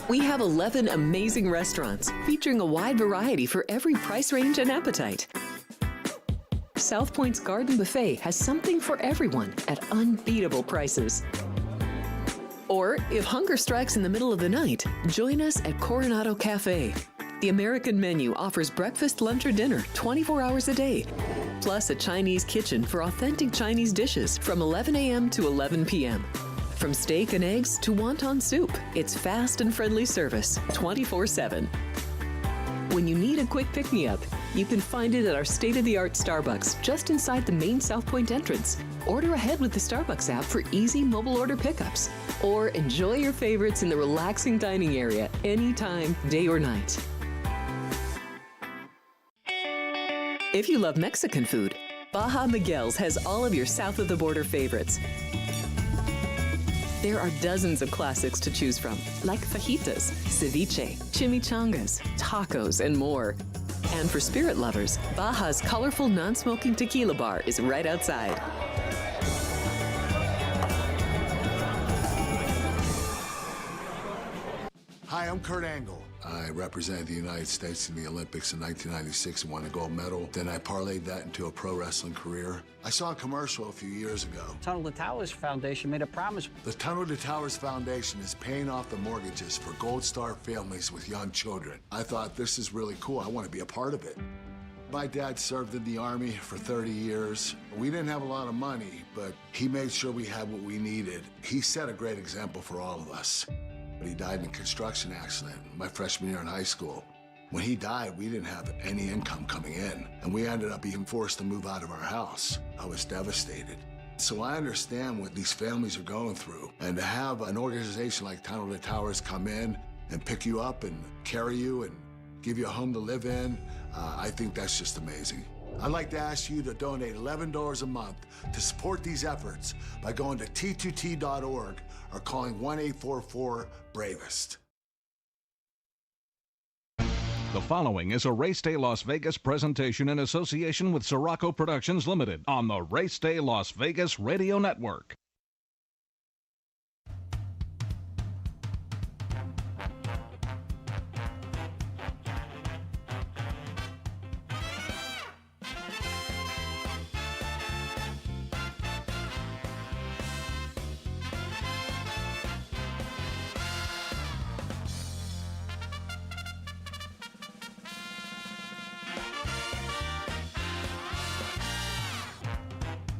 We have 11 amazing restaurants featuring a wide variety for every price range and appetite. South Point's Garden Buffet has something for everyone at unbeatable prices. Or, if hunger strikes in the middle of the night, join us at Coronado Cafe. The American menu offers breakfast, lunch, or dinner 24 hours a day, plus a Chinese kitchen for authentic Chinese dishes from 11 a.m. to 11 p.m. From steak and eggs to wonton soup, it's fast and friendly service 24/7. When you need a quick pick-me-up, you can find it at our state-of-the-art Starbucks just inside the main South Point entrance. Order ahead with the Starbucks app for easy mobile order pickups. Or enjoy your favorites in the relaxing dining area anytime, day or night. If you love Mexican food, Baja Miguel's has all of your south-of-the-border favorites. There are dozens of classics to choose from, like fajitas, ceviche, chimichangas, tacos, and more. And for spirit lovers, Baja's colorful non-smoking tequila bar is right outside. Hi, I'm Kurt Angle. I represented the United States in the Olympics in 1996 and won a gold medal. Then I parlayed that into a pro wrestling career. I saw a commercial a few years ago. Tunnel to Towers Foundation made a promise. The Tunnel to Towers Foundation is paying off the mortgages for Gold Star families with young children. I thought, this is really cool. I want to be a part of it. My dad served in the Army for 30 years. We didn't have a lot of money, but he made sure we had what we needed. He set a great example for all of us. He died in a construction accident my freshman year in high school. When he died, we didn't have any income coming in, and we ended up being forced to move out of our house. I was devastated. So I understand what these families are going through, and to have an organization like Tunnel to Towers come in and pick you up and carry you and give you a home to live in, I think that's just amazing. I'd like to ask you to donate $11 a month to support these efforts by going to t2t.org or calling 1-844-BRAVEST. The following is a Race Day Las Vegas presentation in association with Siraco Productions Limited on the Race Day Las Vegas Radio Network.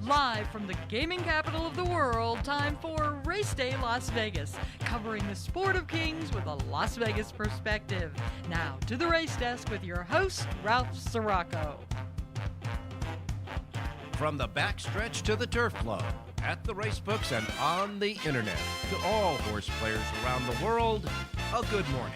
Live from the gaming capital of the world, time for Race Day Las Vegas, covering the sport of kings with a Las Vegas perspective. Now to the race desk with your host, Ralph Siraco. From the backstretch to the turf club, at the race books and on the internet, to all horse players around the world, a good morning.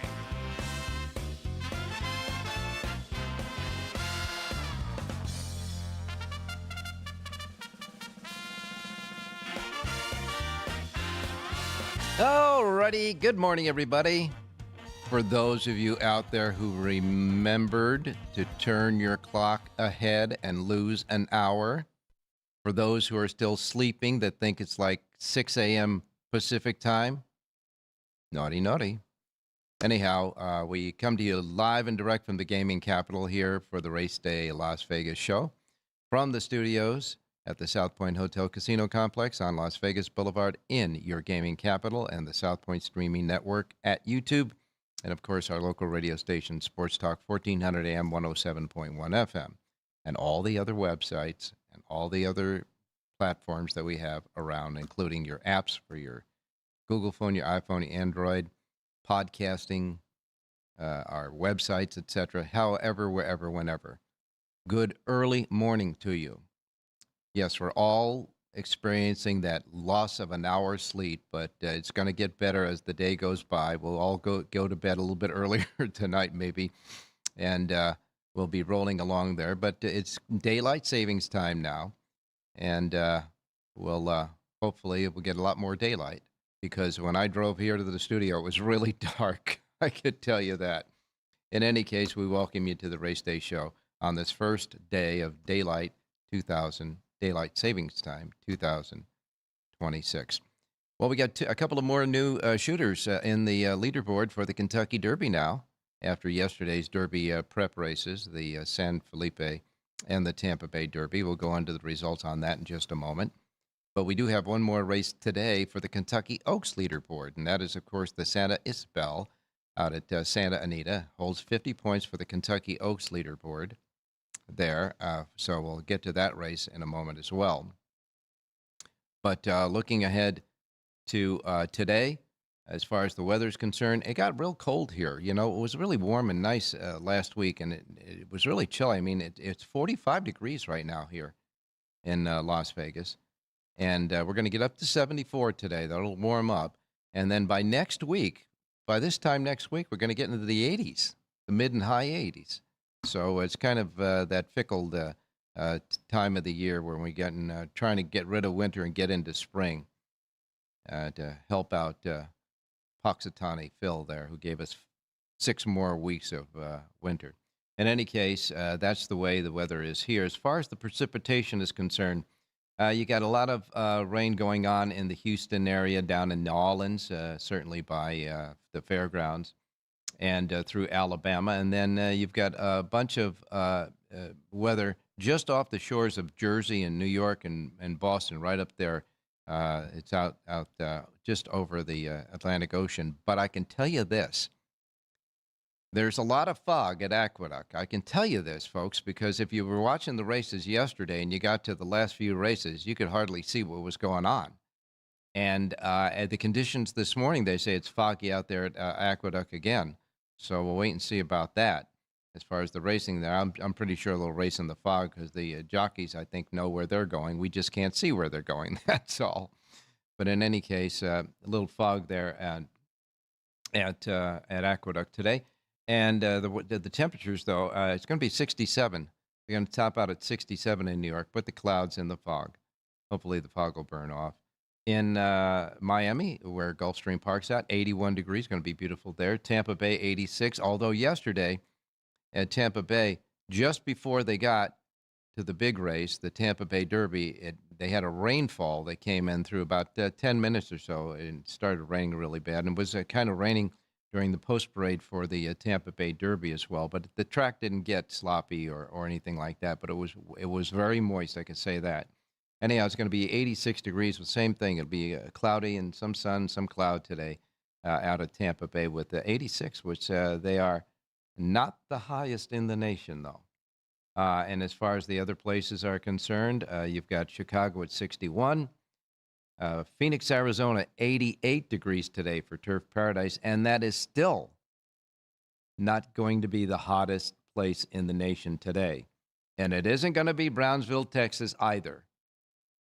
Alrighty, good morning, everybody. For those of you out there who remembered to turn your clock ahead and lose an hour, for those who are still sleeping that think it's like 6 a.m. Pacific time, naughty, naughty. Anyhow, we come to you live and direct from the gaming capital here for the Race Day Las Vegas show from the studios at the South Point Hotel Casino Complex on Las Vegas Boulevard in your gaming capital, and the South Point Streaming Network at YouTube, and of course our local radio station, Sports Talk 1400 AM 107.1 FM, and all the other websites and all the other platforms that we have around, including your apps for your Google phone, your iPhone, Android, podcasting, our websites, etc. However, wherever, whenever. Good early morning to you. Yes, we're all experiencing that loss of an hour's sleep, but it's going to get better as the day goes by. We'll all go to bed a little bit earlier tonight, maybe, and we'll be rolling along there. But it's daylight savings time now, and we'll hopefully we'll get a lot more daylight, because when I drove here to the studio, it was really dark. I could tell you that. In any case, we welcome you to the Race Day Show on this first day of Daylight Savings Time 2026. Well, we got a couple of more new shooters in the leaderboard for the Kentucky Derby now after yesterday's Derby prep races, the San Felipe and the Tampa Bay Derby. We'll go into the results on that in just a moment. But we do have one more race today for the Kentucky Oaks leaderboard, and that is, of course, the Santa Isabel out at Santa Anita. Holds 50 points for the Kentucky Oaks leaderboard there. So we'll get to that race in a moment as well. But looking ahead to today, as far as the weather is concerned, it got real cold here. You know, it was really warm and nice last week, and it was really chilly. I mean, it's 45 degrees right now here in Las Vegas, and we're going to get up to 74 today. That'll warm up, and then by next week, by this time next week, we're going to get into the 80s, the mid and high 80s. So it's kind of that fickle time of the year where we're getting trying to get rid of winter and get into spring. To help out Poxitani Phil there, who gave us 6 more weeks of winter. In any case, that's the way the weather is here. As far as the precipitation is concerned, you got a lot of rain going on in the Houston area, down in New Orleans, certainly by the fairgrounds, and through Alabama. And then you've got a bunch of weather just off the shores of Jersey and New York and Boston, right up there. It's out just over the Atlantic Ocean. But I can tell you this. There's a lot of fog at Aqueduct. I can tell you this, folks, because if you were watching the races yesterday and you got to the last few races, you could hardly see what was going on. And at the conditions this morning, they say it's foggy out there at Aqueduct again. So we'll wait and see about that. As far as the racing there, I'm pretty sure they'll race in the fog because the jockeys, I think, know where they're going. We just can't see where they're going. That's all. But in any case, a little fog there at Aqueduct today. And the temperatures, though, it's going to be 67. We're going to top out at 67 in New York. Put the clouds in the fog. Hopefully the fog will burn off. In Miami, where Gulfstream Park's at, 81 degrees. Going to be beautiful there. Tampa Bay, 86. Although yesterday, at Tampa Bay, just before they got to the big race, the Tampa Bay Derby, they had a rainfall that came in through about 10 minutes or so, and started raining really bad. And it was kind of raining during the post-parade for the Tampa Bay Derby as well. But the track didn't get sloppy or anything like that, but it was very moist, I can say that. Anyhow, it's going to be 86 degrees, the same thing. It'll be cloudy and some sun, some cloud today out of Tampa Bay with the 86, which they are not the highest in the nation, though. And as far as the other places are concerned, you've got Chicago at 61. Phoenix, Arizona, 88 degrees today for Turf Paradise. And that is still not going to be the hottest place in the nation today. And it isn't going to be Brownsville, Texas either.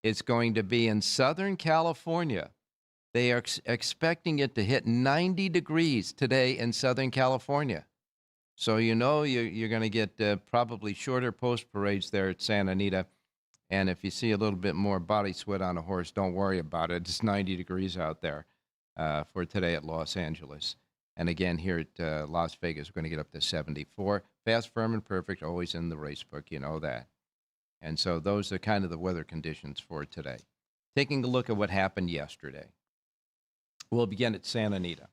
It's going to be in Southern California. They are expecting it to hit 90 degrees today in Southern California. So you know you're going to get probably shorter post parades there at Santa Anita. And if you see a little bit more body sweat on a horse, don't worry about it. It's 90 degrees out there for today at Los Angeles. And again, here at Las Vegas, we're going to get up to 74. Fast, firm, and perfect, always in the race book. You know that. And so those are kind of the weather conditions for today. Taking a look at what happened yesterday. We'll begin at Santa Anita.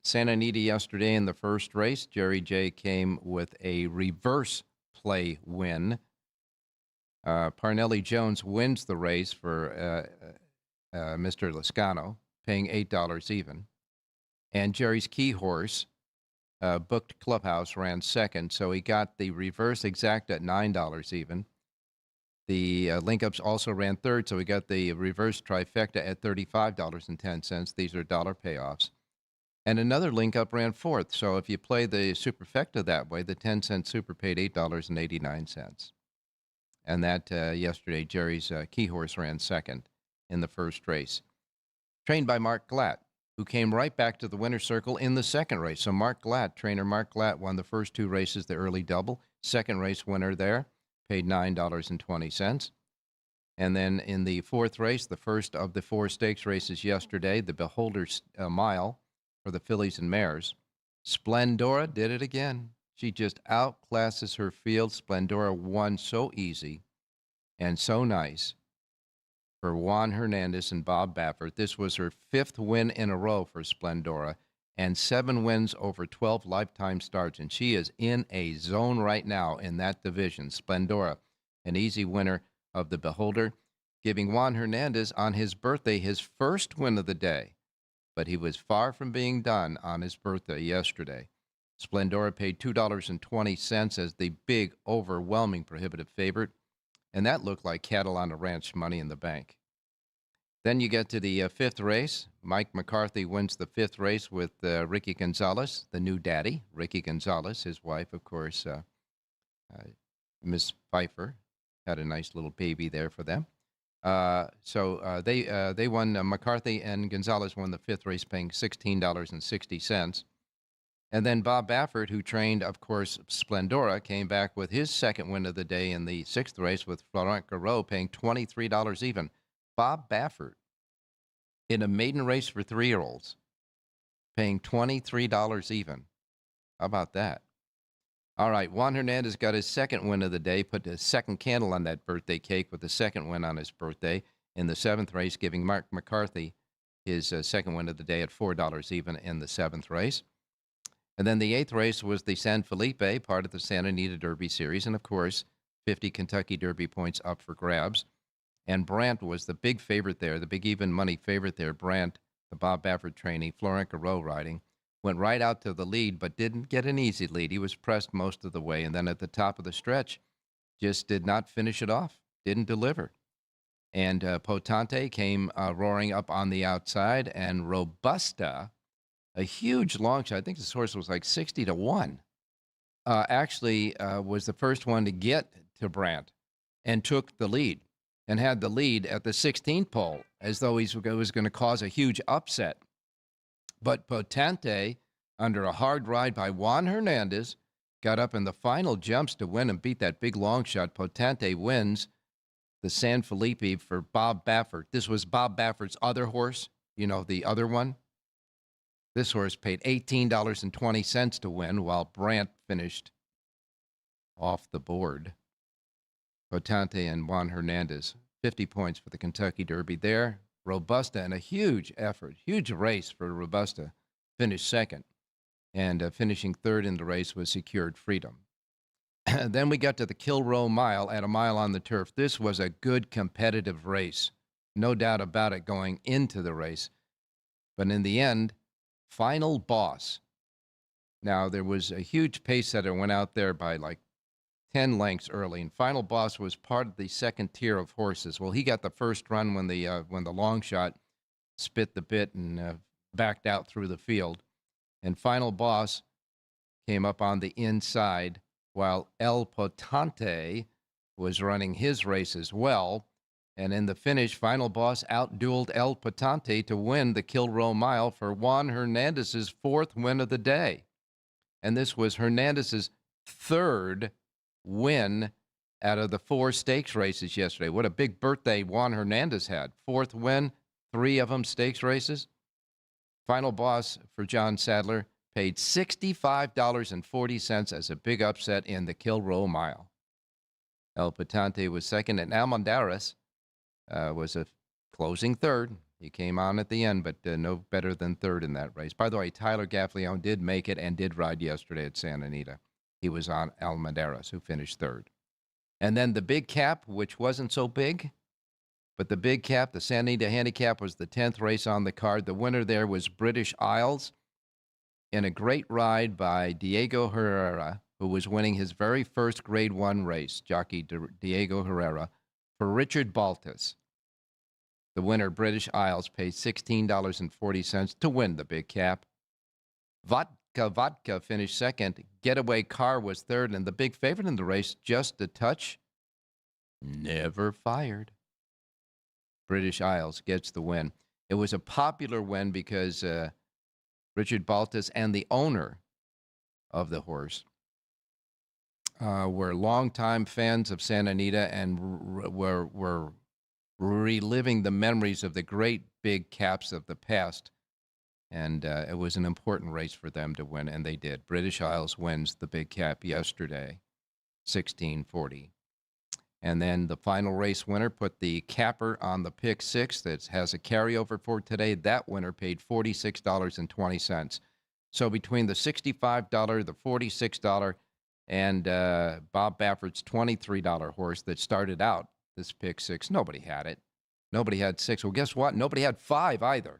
Santa Anita yesterday in the first race, Jerry J came with a reverse play win. Parnelli Jones wins the race for Mr. Lascano, paying $8 even. And Jerry's key horse, Booked Clubhouse, ran second, so he got the reverse exact at $9 even. The link-ups also ran third, so we got the reverse trifecta at $35.10. These are dollar payoffs. And another link-up ran fourth. So if you play the superfecta that way, the 10-cent super paid $8.89. And that yesterday, Jerry's key horse ran second in the first race. Trained by Mark Glatt, who came right back to the winner's circle in the second race. So Mark Glatt, trainer Mark Glatt, won the first 2 races, the early double. Second race winner there, paid $9.20. And then in the fourth race, the first of the 4 stakes races yesterday, the Beholder's Mile for the fillies and mares, Splendora did it again. She just outclasses her field. Splendora won so easy and so nice for Juan Hernandez and Bob Baffert. This was her 5th win in a row for Splendora and 7 wins over 12 lifetime starts. And she is in a zone right now in that division. Splendora, an easy winner of the Beholder, giving Juan Hernandez on his birthday his first win of the day. But he was far from being done on his birthday yesterday. Splendora paid $2.20 as the big, overwhelming prohibitive favorite, and that looked like cattle on a ranch, money in the bank. Then you get to the 5th race. Mike McCarthy wins the 5th race with Ricky Gonzalez, the new daddy. Ricky Gonzalez, his wife, of course, Miss Pfeiffer, had a nice little baby there for them. So they won. McCarthy and Gonzalez won the 5th race, paying $16.60. And then Bob Baffert, who trained, of course, Splendora, came back with his 2nd win of the day in the 6th race with Florent Garreau, paying $23 even. Bob Baffert, in a maiden race for 3-year-olds, paying $23 even. How about that? All right, Juan Hernandez got his 2nd win of the day, put his 2nd candle on that birthday cake with the 2nd win on his birthday in the 7th race, giving Mark McCarthy his 2nd win of the day at $4 even in the 7th race. And then the 8th race was the San Felipe, part of the Santa Anita Derby Series, and of course, 50 Kentucky Derby points up for grabs. And Brandt was the big favorite there, the big even money favorite there. Brandt, the Bob Baffert trainee, Florent Garreau riding, went right out to the lead, but didn't get an easy lead. He was pressed most of the way, and then at the top of the stretch, just did not finish it off, didn't deliver. And Potente came roaring up on the outside, and Robusta, a huge long shot, I think this horse was like 60-1, actually was the first one to get to Brandt and took the lead and had the lead at the 16th pole as though he was going to cause a huge upset. But Potente, under a hard ride by Juan Hernandez, got up in the final jumps to win and beat that big long shot. Potente wins the San Felipe for Bob Baffert. This was Bob Baffert's other horse, the other one. This horse paid $18.20 to win, while Brandt finished off the board. Potente and Juan Hernandez, 50 points for the Kentucky Derby there. Robusta, in a huge effort, huge race for Robusta, finished 2nd. And finishing 3rd in the race was Secured Freedom. Then we got to the Kilroe Mile at a mile on the turf. This was a good competitive race. No doubt about it going into the race. But in the end, Final Boss. Now, there was a huge pace setter went out there by like 10 lengths early, and Final Boss was part of the 2nd tier of horses. Well, he got the first run when the long shot spit the bit and backed out through the field. And Final Boss came up on the inside, while El Potente was running his race as well. And in the finish, Final Boss outdueled El Potente to win the Kilroe Mile for Juan Hernandez's 4th win of the day. And this was Hernandez's 3rd win out of the 4 stakes races yesterday. What a big birthday Juan Hernandez had. 4th win, 3 of them stakes races. Final Boss for John Sadler paid $65.40 as a big upset in the Kilroe Mile. El Potente was 2nd, and Almendares was a closing 3rd. He came on at the end, but no better than 3rd in that race. By the way, Tyler Gaffalione did make it and did ride yesterday at Santa Anita. He was on Almendares, who finished 3rd. And then the big cap, which wasn't so big, but the big cap, the Santa Anita Handicap, was the 10th race on the card. The winner there was British Isles in a great ride by Diego Herrera, who was winning his very first Grade 1 race, jockey Diego Herrera, for Richard Baltas. The winner, British Isles, paid $16.40 to win the big cap. Vodka finished 2nd. Getaway Car was 3rd, and the big favorite in the race, Just a Touch, never fired. British Isles gets the win. It was a popular win because Richard Baltas and the owner of the horse were longtime fans of Santa Anita and were reliving the memories of the great big caps of the past. And it was an important race for them to win, and they did. British Isles wins the big cap yesterday, 1640. And then the final race winner put the capper on the pick six that has a carryover for today. That winner paid $46.20. So between the $65, the $46, and Bob Baffert's $23 horse that started out this pick six, nobody had it. Nobody had six. Well, guess what? Nobody had five either.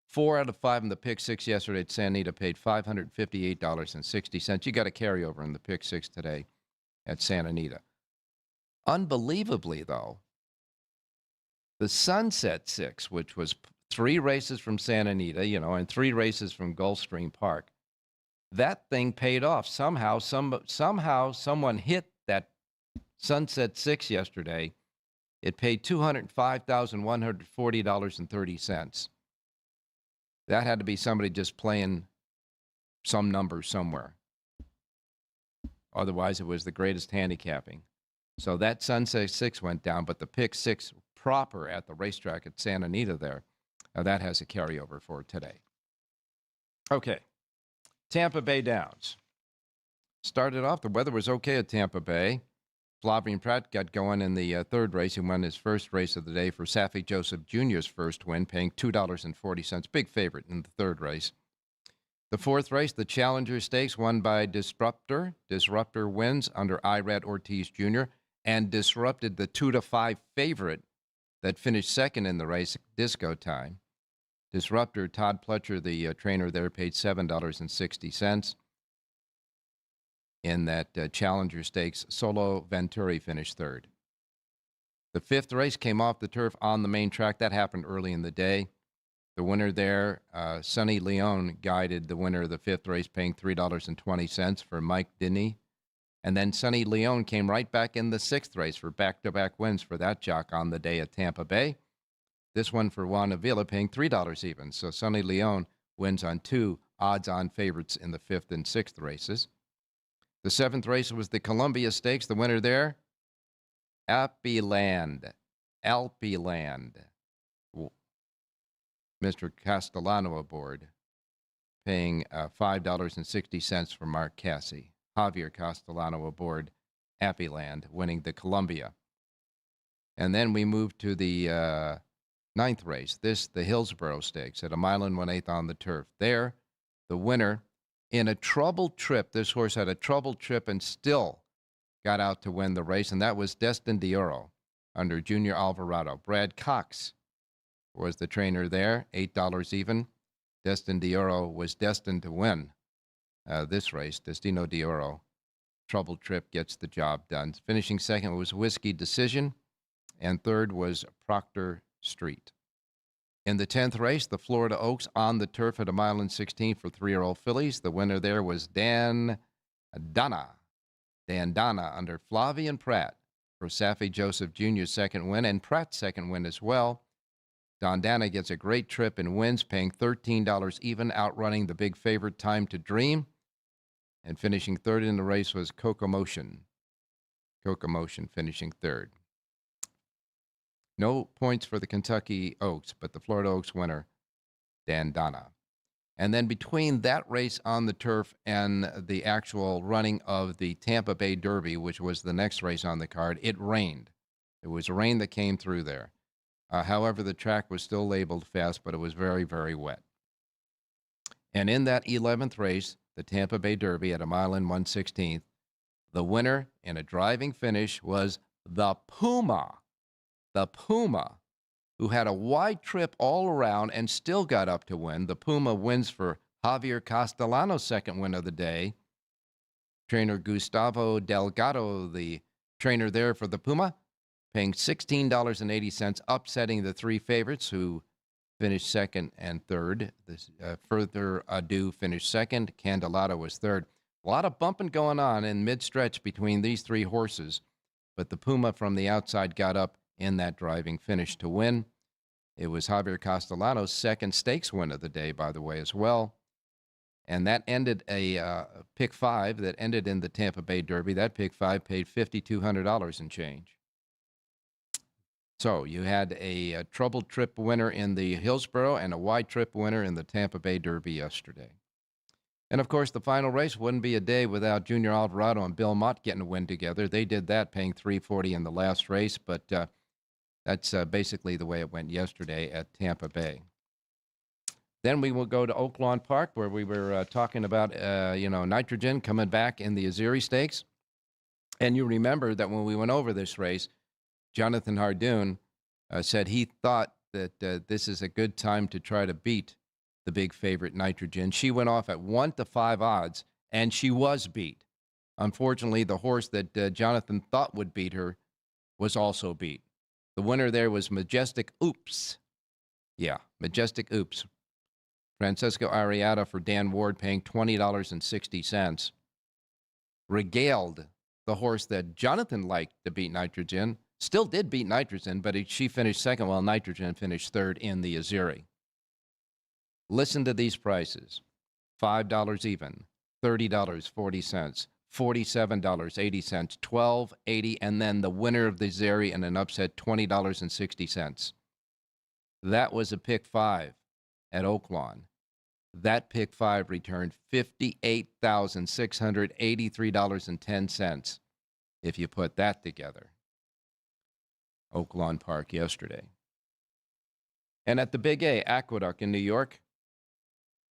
4 out of 5 in the pick six yesterday at Santa Anita paid $558.60. You got a carryover in the pick six today at Santa Anita. Unbelievably, though, the Sunset Six, which was 3 races from Santa Anita, and 3 races from Gulfstream Park, that thing paid off. Somehow someone hit that Sunset Six yesterday. It paid $205,140.30. That had to be somebody just playing some number somewhere. Otherwise, it was the greatest handicapping. So that Sunset Six went down, but the pick six proper at the racetrack at Santa Anita there, that has a carryover for today. Okay, Tampa Bay Downs. Started off, the weather was okay at Tampa Bay. Flavien Prat got going in the third race. He won his first race of the day for Saffie Joseph Jr.'s first win, paying $2.40. Big favorite in the third race. The fourth race, the Challenger Stakes, won by Disruptor. Disruptor wins under Irad Ortiz Jr. and disrupted the 2-5 favorite that finished second in the race, Disco Time. Disruptor, Todd Pletcher, the trainer there, paid $7.60. In that Challenger Stakes, Solo Venturi finished third. The fifth race came off the turf on the main track. That happened early in the day. The winner there, Sonny Leon, guided the winner of the fifth race, paying $3.20 for Mike Dinney. And then Sonny Leon came right back in the sixth race for back-to-back wins for that jock on the day at Tampa Bay. This one for Juan Avila, paying $3 even. So Sonny Leon wins on 2 odds-on favorites in the fifth and sixth races. The seventh race was the Columbia Stakes. The winner there, Alpeland. Mr. Castellano aboard, paying $5.60 for Mark Cassie. Javier Castellano aboard Alpeland, winning the Columbia. And then we moved to the ninth race, the Hillsborough Stakes at 1 1/8 on the turf. There, the winner, in a troubled trip, this horse had a troubled trip and still got out to win the race, and that was Destin d'Oro under Junior Alvarado. Brad Cox was the trainer there, $8 even. Destin d'Oro was destined to win this race. Destino d'Oro, troubled trip, gets the job done. Finishing second was Whiskey Decision, and third was Proctor Street. In the 10th race, the Florida Oaks on the turf at 1 16 for 3-year-old fillies. The winner there was Dan Donna under Flavien Prat for Saffie Joseph Jr.'s second win, and Pratt's second win as well. Don Dana gets a great trip and wins, paying $13 even, outrunning the big favorite Time to Dream. And finishing third in the race was Coco Motion. Coco Motion finishing third. No points for the Kentucky Oaks, but the Florida Oaks winner, Dan Donna. And then between that race on the turf and the actual running of the Tampa Bay Derby, which was the next race on the card, it rained. It was rain that came through there. However, the track was still labeled fast, but it was very, very wet. And in that 11th race, the Tampa Bay Derby at 1 1/16, the winner in a driving finish was the Puma. The Puma, who had a wide trip all around and still got up to win. The Puma wins for Javier Castellano's second win of the day. Trainer Gustavo Delgado, the trainer there for the Puma, paying $16.80, upsetting the 3 favorites who finished second and third. Further Ado finished second. Candelato was third. A lot of bumping going on in mid-stretch between these 3 horses, but the Puma from the outside got up in that driving finish to win. It was Javier Castellano's second stakes win of the day, by the way, as well. And that ended a pick 5 that ended in the Tampa Bay Derby. That pick 5 paid $5,200 and change. So you had a troubled trip winner in the Hillsborough and a wide trip winner in the Tampa Bay Derby yesterday. And, of course, the final race wouldn't be a day without Junior Alvarado and Bill Mott getting a win together. They did that, paying $340 in the last race, but that's basically the way it went yesterday at Tampa Bay. Then we will go to Oaklawn Park, where we were talking about, nitrogen coming back in the Azeri Stakes. And you remember that when we went over this race, Jonathan Hardoon said he thought that this is a good time to try to beat the big favorite Nitrogen. She went off at 1-5 odds, and she was beat. Unfortunately, the horse that Jonathan thought would beat her was also beat. The winner there was Majestic Oops. Yeah, Majestic Oops. Francesco Ariata for Dan Ward, paying $20.60. Regaled, the horse that Jonathan liked to beat Nitrogen, still did beat Nitrogen, but she finished second while Nitrogen finished third in the Azeri. Listen to these prices. $5 even, $30.40, $47.80, $12.80, and then the winner of the Azeri in an upset, $20.60. That was a pick 5 at Oaklawn. That pick 5 returned $58,683.10 if you put that together. Oaklawn Park yesterday. And at the Big A, Aqueduct in New York,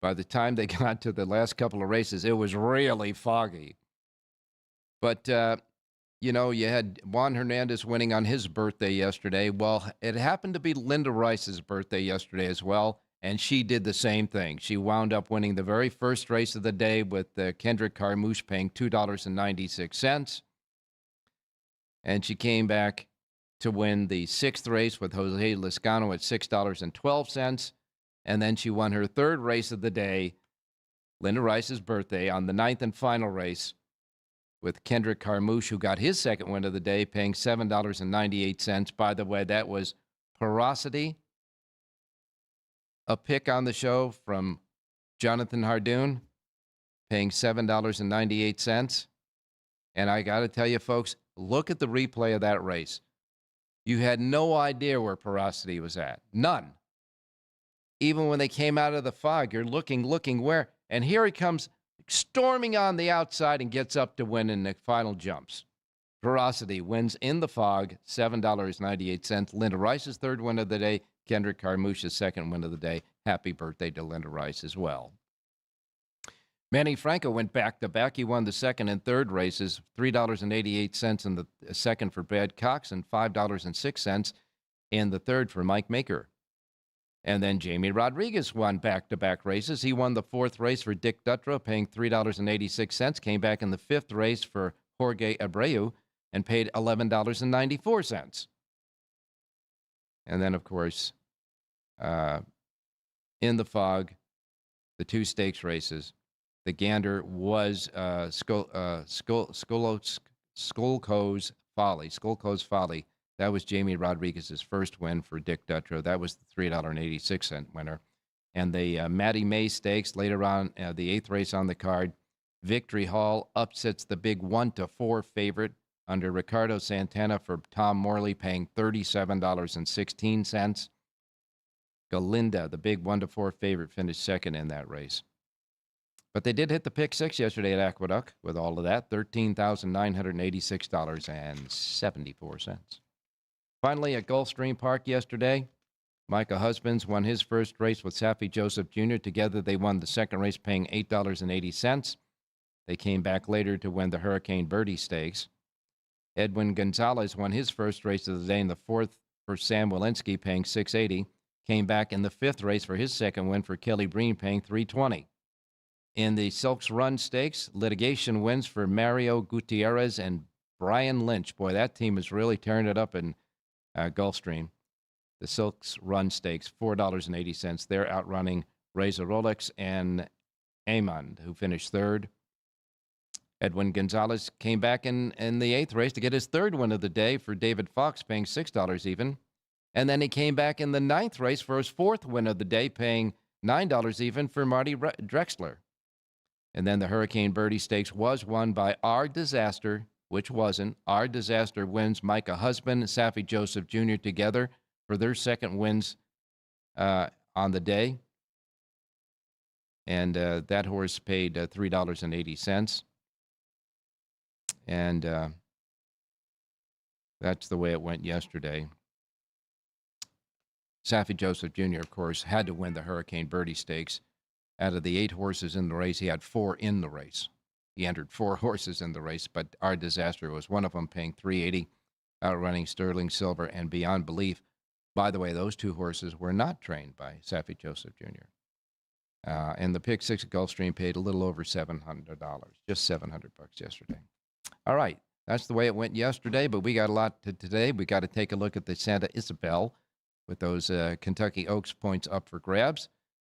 by the time they got to the last couple of races, it was really foggy. But, you had Juan Hernandez winning on his birthday yesterday. Well, it happened to be Linda Rice's birthday yesterday as well, and she did the same thing. She wound up winning the very first race of the day with Kendrick Carmouche paying $2.96. And she came back to win the sixth race with Jose Lezcano at $6.12. And then she won her third race of the day, Linda Rice's birthday, on the ninth and final race with Kendrick Carmouche, who got his second win of the day, paying $7.98. By the way, that was Porosity, a pick on the show from Jonathan Hardoon, paying $7.98. And I got to tell you, folks, look at the replay of that race. You had no idea where Porosity was at. None. Even when they came out of the fog, you're looking where? And here he comes storming on the outside and gets up to win in the final jumps. Porosity wins in the fog, $7.98. Linda Rice's third win of the day. Kendrick Carmouche's second win of the day. Happy birthday to Linda Rice as well. Manny Franco went back-to-back. He won the second and third races, $3.88 in the second for Brad Cox and $5.06 in the third for Mike Maker. And then Jamie Rodriguez won back-to-back races. He won the fourth race for Dick Dutrow, paying $3.86, came back in the fifth race for Jorge Abreu and paid $11.94. And then, of course, in the fog, the two stakes races, the gander was Skolko's Folly. That was Jamie Rodriguez's first win for Dick Dutrow. That was the $3.86 winner. And the Mattie May Stakes, later on, the eighth race on the card, Victory Hall upsets the big 1-4 favorite under Ricardo Santana for Tom Morley, paying $37.16. Galinda, the big 1-4 favorite, finished second in that race. But they did hit the pick 6 yesterday at Aqueduct with all of that, $13,986.74. Finally, at Gulfstream Park yesterday, Micah Husbands won his first race with Safi Joseph Jr. Together, they won the second race, paying $8.80. They came back later to win the Hurricane Birdie Stakes. Edwin Gonzalez won his first race of the day in the fourth for Sam Walensky, paying $6.80. Came back in the fifth race for his second win for Kelly Breen, paying $3.20. In the Silks Run Stakes, litigation wins for Mario Gutierrez and Brian Lynch. Boy, that team is really tearing it up in Gulfstream. The Silks Run Stakes, $4.80. They're outrunning Razor Rolex and Amond, who finished third. Edwin Gonzalez came back in the eighth race to get his third win of the day for David Fox, paying $6 even. And then he came back in the ninth race for his fourth win of the day, paying $9 even for Marty Drexler. And then the Hurricane Birdie Stakes was won by Our Disaster, which wasn't. Our Disaster wins Micah Husband and Safi Joseph Jr. together for their second wins on the day. And that horse paid $3.80. And that's the way it went yesterday. Saffie Joseph Jr., of course, had to win the Hurricane Birdie Stakes. Out of the 8 horses in the race, he had 4 in the race. He entered 4 horses in the race, but our disaster was one of them, paying $3.80, outrunning Sterling Silver and Beyond Belief. By the way, those 2 horses were not trained by Saffie Joseph Jr. And the pick 6 at Gulfstream paid a little over $700, just $700 yesterday. All right, that's the way it went yesterday, but we got a lot to today. We got to take a look at the Santa Isabel with those Kentucky Oaks points up for grabs.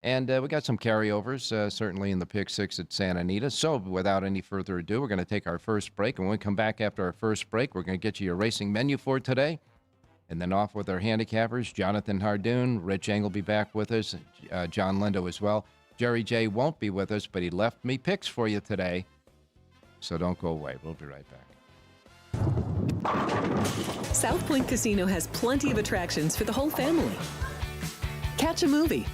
And we got some carryovers, certainly in the pick 6 at Santa Anita. So without any further ado, we're going to take our first break. And when we come back after our first break, we're going to get you your racing menu for today. And then off with our handicappers, Jonathan Hardoon. Rich Engel will be back with us, John Lindo as well. Jerry J won't be with us, but he left me picks for you today. So don't go away. We'll be right back. South Point Casino has plenty of attractions for the whole family. Catch a movie.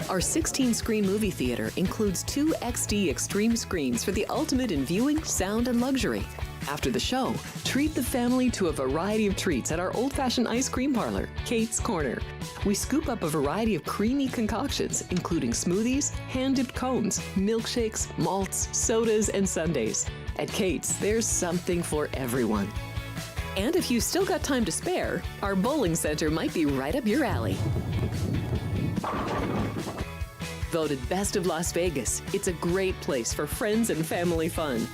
Our 16-screen movie theater includes 2 XD Extreme screens for the ultimate in viewing, sound, and luxury. After the show, treat the family to a variety of treats at our old-fashioned ice cream parlor, Kate's Corner. We scoop up a variety of creamy concoctions, including smoothies, hand-dipped cones, milkshakes, malts, sodas, and sundaes. At Kate's, there's something for everyone. And if you've still got time to spare, our bowling center might be right up your alley. Voted Best of Las Vegas, it's a great place for friends and family fun.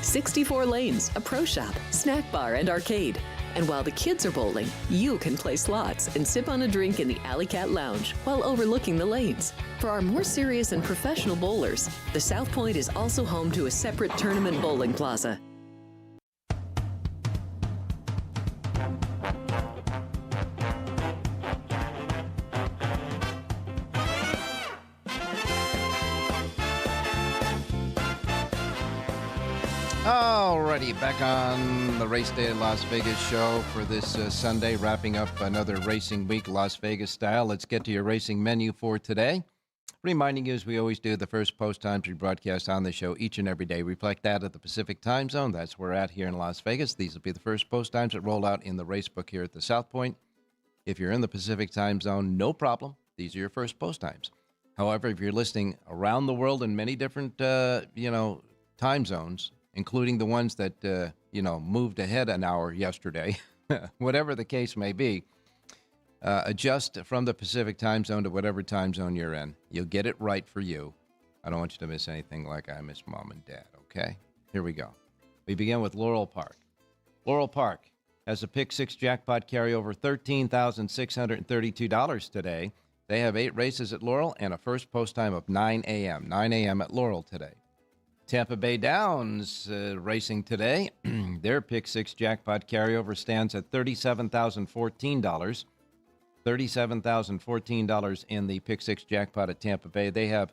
64 lanes, a pro shop, snack bar, and arcade. And while the kids are bowling, you can play slots and sip on a drink in the Alley Cat Lounge while overlooking the lanes. For our more serious and professional bowlers, the South Point is also home to a separate tournament bowling plaza. Alrighty, back on the Race Day at Las Vegas show for this Sunday, wrapping up another racing week, Las Vegas style. Let's get to your racing menu for today. Reminding you, as we always do, the first post times we broadcast on the show each and every day reflect that of the Pacific time zone. That's where we're at here in Las Vegas. These will be the first post times that roll out in the race book here at the South Point. If you're in the Pacific time zone, no problem. These are your first post times. However, if you're listening around the world in many different, time zones, including the ones that, moved ahead an hour yesterday, whatever the case may be, adjust from the Pacific time zone to whatever time zone you're in. You'll get it right for you. I don't want you to miss anything like I miss Mom and Dad, okay? Here we go. We begin with Laurel Park. Laurel Park has a pick 6 jackpot carryover, $13,632 today. They have 8 races at Laurel and a first post time of 9 a.m. 9 a.m. at Laurel today. Tampa Bay Downs racing today. Their pick 6 jackpot carryover stands at $37,014. $37,014 in the pick 6 jackpot at Tampa Bay. They have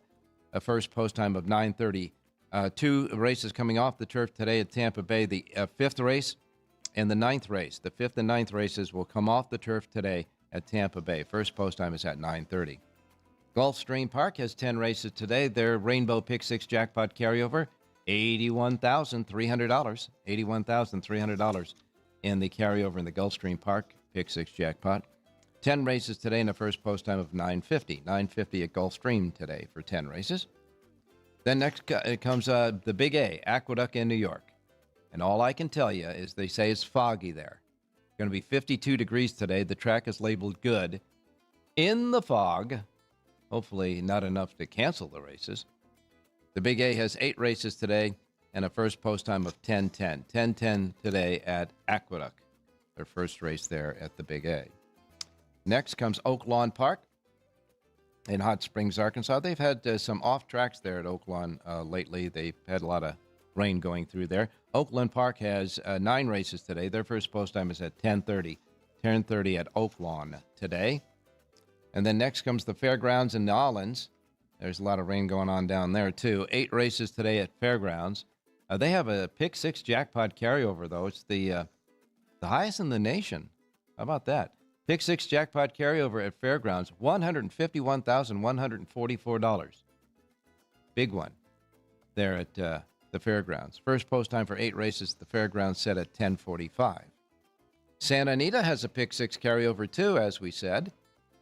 a first post time of 9:30. 2 races coming off the turf today at Tampa Bay. The 5th race and the 9th race. The 5th and 9th races will come off the turf today at Tampa Bay. First post time is at 9:30. Gulfstream Park has 10 races today. Their Rainbow Pick 6 jackpot carryover, $81,300. $81,300 in the carryover in the Gulfstream Park Pick 6 jackpot. 10 races today and a first post time of 9:50. 9:50 at Gulfstream today for 10 races. Then next comes the Big A, Aqueduct in New York. And all I can tell you is they say it's foggy there. It's going to be 52 degrees today. The track is labeled good. In the fog, hopefully not enough to cancel the races. The Big A has 8 races today and a first post time of 10:10. 10:10 today at Aqueduct, their first race there at the Big A. Next comes Oak Lawn Park in Hot Springs, Arkansas. They've had some off tracks there at Oak Lawn lately. They've had a lot of rain going through there. Oakland Park has 9 races today. Their first post time is at 10:30. 10:30 at Oak Lawn today. And then next comes the Fairgrounds in New Orleans. There's a lot of rain going on down there, too. 8 races today at Fairgrounds. They have a pick 6 jackpot carryover, though. It's the highest in the nation. How about that? Pick 6 jackpot carryover at Fairgrounds, $151,144. big one there at the fairgrounds. First post time for 8 races at the fairgrounds set at 10:45. Santa Anita has a pick 6 carryover too, as we said.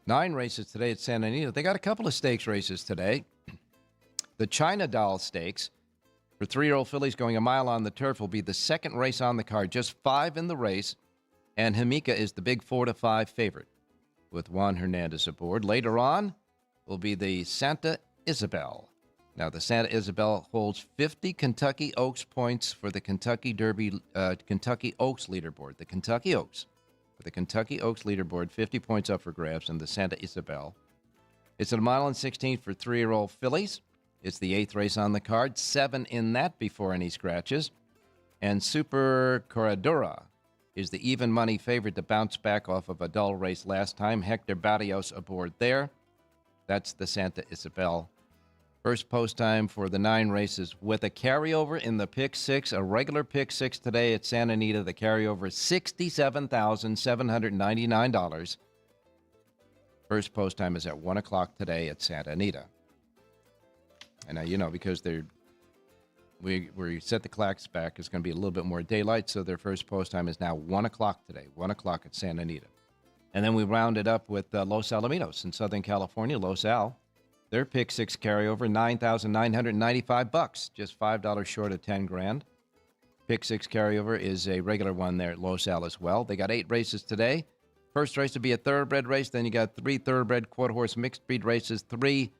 9 races today at Santa Anita. They got a couple of stakes races today. The China Doll Stakes for 3-year-old fillies going a mile on the turf will be the second race on the card. Just 5 in the race, and Hamika is the big 4-5 favorite with Juan Hernandez aboard. Later on will be the Santa Isabel. Now, the Santa Isabel holds 50 Kentucky Oaks points for the Kentucky Derby, Kentucky Oaks leaderboard. The Kentucky Oaks. For the Kentucky Oaks leaderboard, 50 points up for grabs in the Santa Isabel. It's at a mile and 16 for 3-year-old fillies. It's the 8th race on the card. 7 in that before any scratches. And Super Corredora is the even money favorite to bounce back off of a dull race last time. Hector Barrios aboard there. That's the Santa Isabel. First post time for the 9 races with a carryover in the pick 6, a regular pick 6 today at Santa Anita. The carryover is $67,799. First post time is at 1 o'clock today at Santa Anita. And now, you know, because we set the clocks back, it's going to be a little bit more daylight, so their first post time is now 1 o'clock today, 1 o'clock at Santa Anita. And then we round it up with Los Alamitos in Southern California. Los Al, their pick 6 carryover, $9,995, just $5 short of $10,000. Pick 6 carryover is a regular one there at Los Al as well. They got 8 races today. First race will be a thoroughbred race. Then you got 3 thoroughbred quarter horse mixed breed races, 3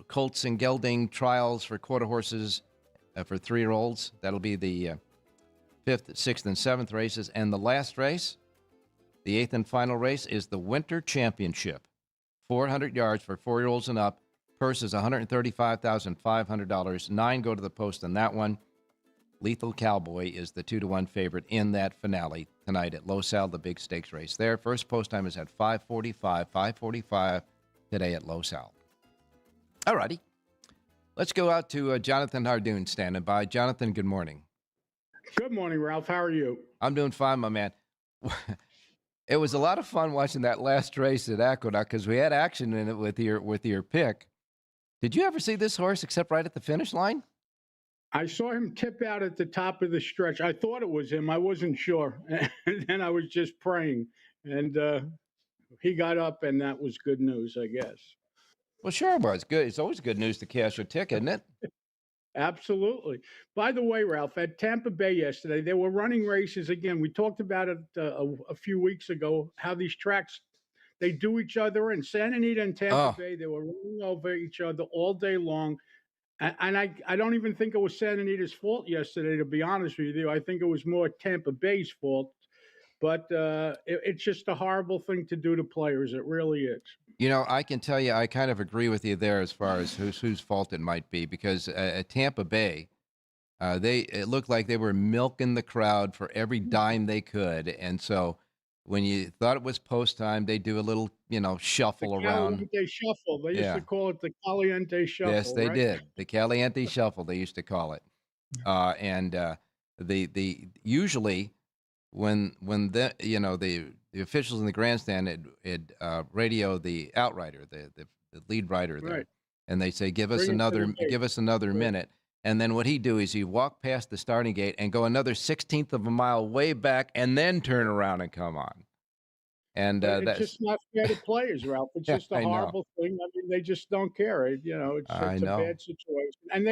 colts and gelding trials for quarter horses for 3-year-olds. That'll be the 5th, 6th, and 7th races. And the last race, the 8th and final race, is the Winter Championship. 400 yards for 4-year-olds and up. Purse is $135,500. 9 go to the post on that one. Lethal Cowboy is the 2-1 favorite in that finale tonight at Los Al, the big stakes race there. First post time is at 5:45 today at Los Al. All righty. Let's go out to Jonathan Hardoon standing by. Jonathan, good morning. Good morning, Ralph. How are you? I'm doing fine, my man. It was a lot of fun watching that last race at Aqueduct because we had action in it with your pick. Did you ever see this horse except right at the finish line? I saw him tip out at the top of the stretch. I thought it was him. I wasn't sure. And then I was just praying. And he got up, and that was good news, I guess. Well, sure it was. Good. It's always good news to cash your ticket, isn't it? Absolutely. By the way, Ralph, at Tampa Bay yesterday, they were running races again. We talked about it a few weeks ago, how these tracks, they do each other. In Santa Anita and Tampa Bay, they were running over each other all day long. And I don't even think it was Santa Anita's fault yesterday, to be honest with you. I think it was more Tampa Bay's fault. But it's just a horrible thing to do to players. It really is. You know, I can tell you I kind of agree with you there as far as whose fault it might be, because at Tampa Bay, it looked like they were milking the crowd for every dime they could. And so when you thought it was post time, they do a little, shuffle around. Caliente shuffle. They used to call it the Caliente shuffle. Yes, they right? did. The Caliente shuffle, they used to call it. And the usually when the officials in the grandstand radio the outrider, the lead rider there, right, and they say, give us another minute. And then what he'd do is he'd walk past the starting gate and go another 1/16 of a mile way back and then turn around and come on. And it's just not fair to players, Ralph. It's just a horrible thing. I mean, they just don't care. It's a bad situation. And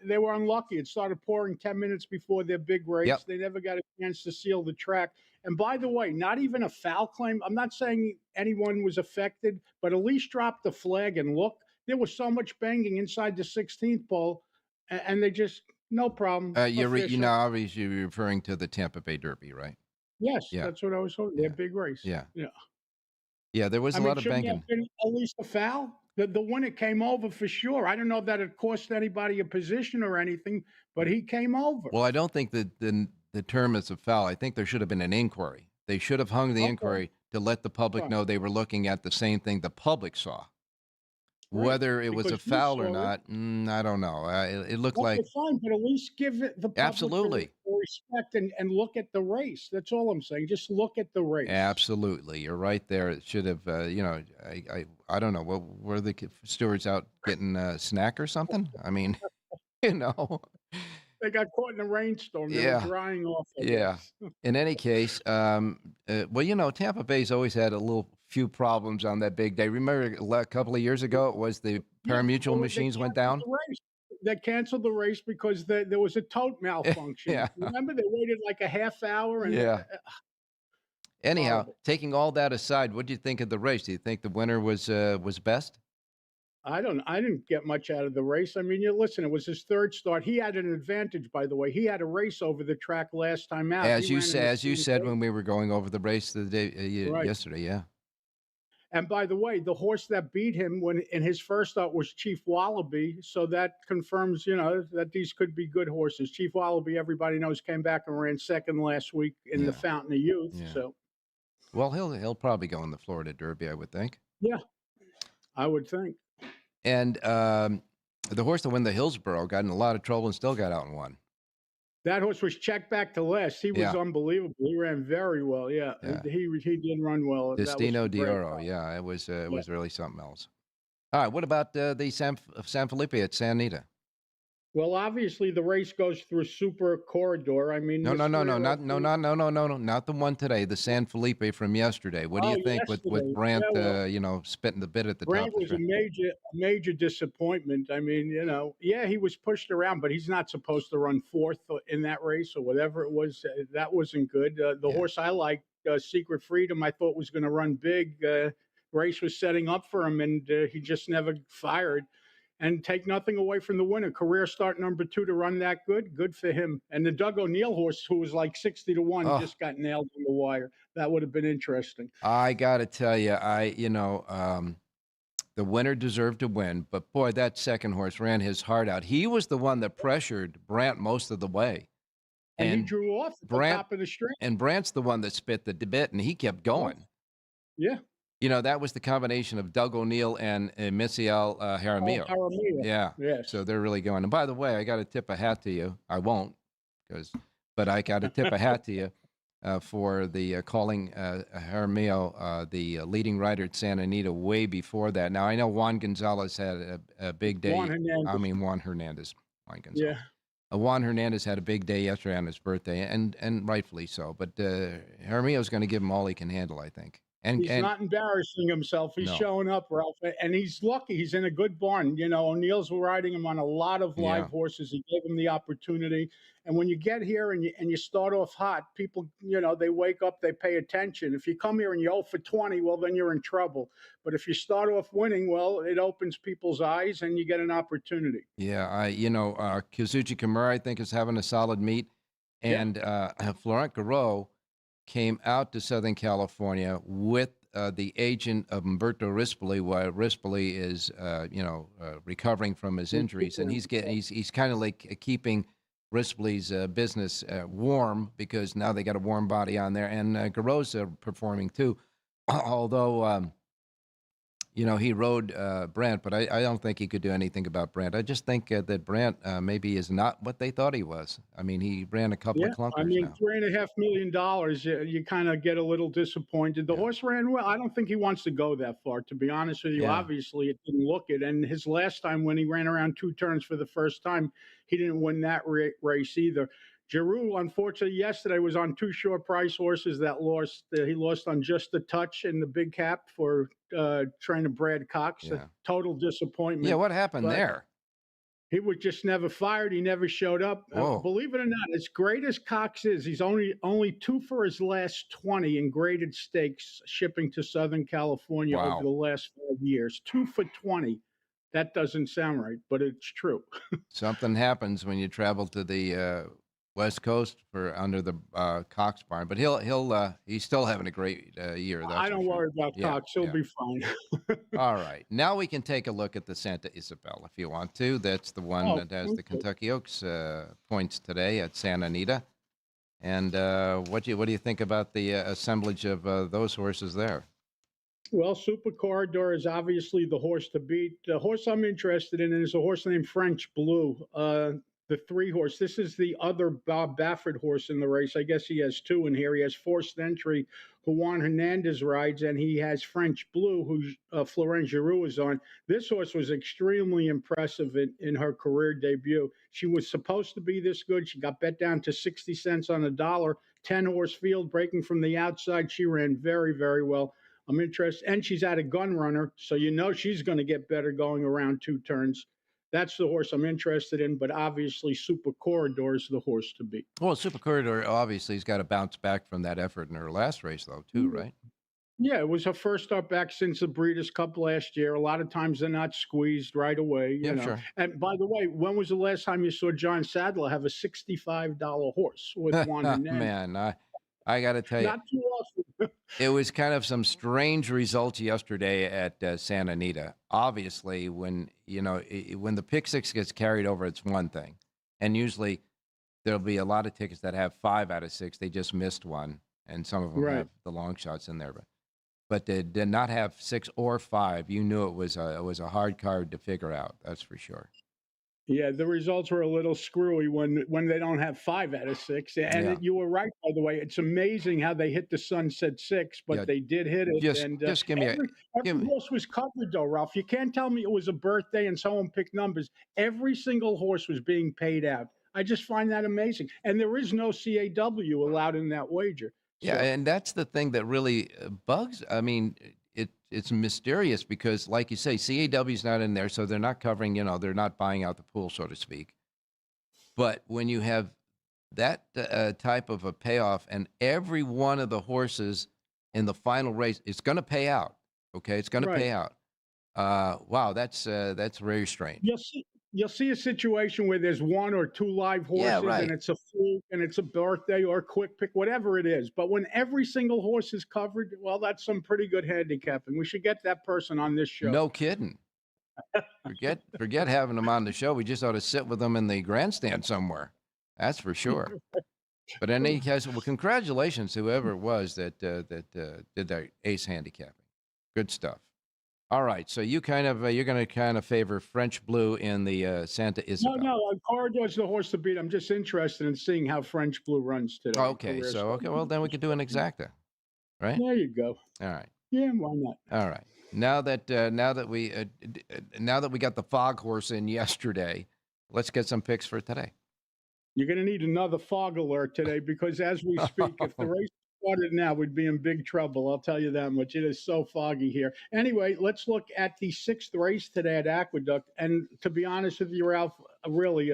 they were unlucky. It started pouring 10 minutes before their big race. Yep. They never got a chance to seal the track. And by the way, not even a foul claim. I'm not saying anyone was affected, but at least drop the flag and look. There was so much banging inside the 16th pole, and they just, no problem. You're obviously referring to the Tampa Bay Derby, right? Yes, that's what I was hoping. Their big race. Yeah. There was a lot of banging. At least a foul. The winner came over for sure. I don't know that it cost anybody a position or anything, but he came over. Well, I don't think that the term is a foul. I think there should have been an inquiry. They should have hung the inquiry to let the public know they were looking at the same thing the public saw. Whether it was a because you foul or saw it. not, I don't know. It looked Okay, like fine, but at least give it the public absolutely. the respect and look at the race. That's all I'm saying. Just look at the race. Absolutely, you're right there. It should have, I don't know. What were the stewards out getting a snack or something? I mean, you know, They got caught in a rainstorm. They were yeah, drying off, I yeah. guess. In any case, Tampa Bay's always had a little few problems on that big day. Remember a couple of years ago, it was the Yeah, parimutuel well, machines went down. the race. They canceled the race because there was a tote malfunction. Yeah, Remember, they waited like a half hour and yeah. Anyhow, horrible. taking all that aside, what do you think of the race? Do you think the winner was best? I didn't get much out of the race. I mean, you listen, it was his third start. He had an advantage, by the way. He had a race over the track last time out. As He you ran in said, the as you same said race. when we were going over the race the day Right. yesterday, yeah. And by the way, the horse that beat him when in his first start was Chief Wallaby. So that confirms, that these could be good horses. Chief Wallaby, everybody knows, came back and ran second last week in the Yeah. Fountain of Youth. Yeah. So Well, he'll probably go in the Florida Derby, I would think. yeah, I would think. And the horse that won the Hillsborough got in a lot of trouble and still got out and won. That horse was checked back to last. He was Yeah. unbelievable. He ran very well. Yeah, Yeah. he did run well. That was Destino great. d'Oro, yeah, it was really something else. All right, what about the San Felipe at San Anita? Well, obviously the race goes through Super Corridor. I mean, No, this not the 302 one today. The San Felipe from yesterday. What do you think with yesterday. Brant, Yeah, well, spitting the bit at the top Brant of the was a stretch? major disappointment. I mean, yeah, he was pushed around, but he's not supposed to run fourth in that race or whatever it was. That wasn't good. The Yeah. horse I liked, Secret Freedom, I thought was going to run big. Race was setting up for him, and he just never fired. And take nothing away from the winner. Career start number 2 to run that good. Good for him. And the Doug O'Neill horse, who was like 60-1, Oh. just got nailed on the wire. That would have been interesting. I got to tell you, the winner deserved to win, but boy, that second horse ran his heart out. He was the one that pressured Brant most of the way. And he drew off at the top of the string. And Brant's the one that spit the bit, and he kept going. Yeah. That was the combination of Doug O'Neill and Misael Jaramillo. Jaramillo. Yeah. Yes. So they're really going. And by the way, I got to tip a hat to you. I won't, but I got to tip a hat to you for the calling Jaramillo the leading rider at Santa Anita way before that. Now, I know Juan Gonzalez had a big day. Juan Hernandez. Juan Gonzalez. Yeah. Juan Hernandez had a big day yesterday on his birthday, and rightfully so. But Jaramillo's going to give him all he can handle, I think. He's not embarrassing himself. He's showing up, Ralph, and he's lucky. He's in a good barn. O'Neill's riding him on a lot of live horses. He gave him the opportunity. And when you get here and you start off hot, people, they wake up, they pay attention. If you come here and you 0 for 20, well, then you're in trouble. But if you start off winning, well, it opens people's eyes and you get an opportunity. Yeah, Kazuchi Kimura, I think, is having a solid meet. And Florent Garreau came out to Southern California with the agent of Umberto Rispoli, while Rispoli is, recovering from his injuries, and he's kind of like keeping Rispoli's business warm because now they got a warm body on there, and Garreau's performing too, although. He rode Brant, but I don't think he could do anything about Brant. I just think that Brant maybe is not what they thought he was. I mean, he ran a couple of clunkers. I mean, now. $3.5 million, you kind of get a little disappointed. The horse ran well. I don't think he wants to go that far, to be honest with you. Yeah. Obviously, it didn't look it. And his last time when he ran around 2 turns for the first time, he didn't win that race either. Giroux, unfortunately, yesterday was on 2 short price horses that lost. He lost on just a touch in the big cap for trainer Brad Cox. Yeah. A total disappointment. Yeah, what happened there? He was just never fired. He never showed up. Believe it or not, as great as Cox is, he's only 2 for his last 20 in graded stakes shipping to Southern California over the last 5 years. 2 for 20. That doesn't sound right, but it's true. Something happens when you travel to the West Coast for under the Cox barn, but he's still having a great year. I don't worry about Cox; he'll be fine. All right, now we can take a look at the Santa Isabel if you want to. That's the one that has the Kentucky Oaks points today at Santa Anita. And what do you think about the assemblage of those horses there? Well, Super Corridor is obviously the horse to beat. The horse I'm interested in is a horse named French Blue, the three horse. This is the other Bob Baffert horse in the race. I guess he has two in here. He has Forced Entry, who Juan Hernandez rides, and he has French Blue, who Florent Giroux is on. This horse was extremely impressive in her career debut. She was supposed to be this good. She got bet down to 60 cents on the dollar. 10-horse field breaking from the outside. She ran very, very well. I'm interested, and she's at a gun runner, so you know she's going to get better going around two turns. That's the horse I'm interested in, but obviously Super Corridor is the horse to beat. Well, Super Corridor obviously has got to bounce back from that effort in her last race, though, too, right? Yeah, it was her first start back since the Breeders' Cup last year. A lot of times they're not squeezed right away. You know. Sure. And by the way, when was the last time you saw John Sadler have a $65 horse with one? Man, I got to tell you, not too often. it was kind of some strange results yesterday at Santa Anita. Obviously, when when the pick six gets carried over, it's one thing, and usually there'll be a lot of tickets that have 5 out of 6. They just missed one, and some of them have the long shots in there, but they did not have 6 or 5. You knew it was a hard card to figure out. That's for sure. Yeah, the results were a little screwy when they don't have 5 out of 6. And you were right, by the way. It's amazing how they hit the Sunset 6, but they did hit it. Just give me every horse was covered, though, Ralph. You can't tell me it was a birthday and someone picked numbers. Every single horse was being paid out. I just find that amazing. And there is no CAW allowed in that wager. Yeah, and that's the thing that really bugs. I mean, it's mysterious because, like you say, CAW's not in there, so they're not covering, they're not buying out the pool, so to speak. But when you have that type of a payoff and every one of the horses in the final race, it's going to pay out, okay? It's going to pay out. Wow, that's very strange. You'll see a situation where there's 1 or 2 live horses and it's a fluke and it's a birthday or a quick pick, whatever it is. But when every single horse is covered, well, that's some pretty good handicapping. We should get that person on this show. No kidding. Forget having them on the show. We just ought to sit with them in the grandstand somewhere. That's for sure. But in any case, well, congratulations to whoever it was that did that ace handicapping. Good stuff. All right, so you're going to kind of favor French Blue in the Santa Isabel. No, Corridor's the horse to beat. I'm just interested in seeing how French Blue runs today. Okay, well then we could do an exacta, right? There you go. All right. Yeah, why not? All right. Now that we got the fog horse in yesterday, let's get some picks for today. You're going to need another fog alert today because as we speak, if the race started now, we'd be in big trouble. I'll tell you that much. It is so foggy here. Anyway, let's look at the 6th race today at Aqueduct. And to be honest with you, Ralph, really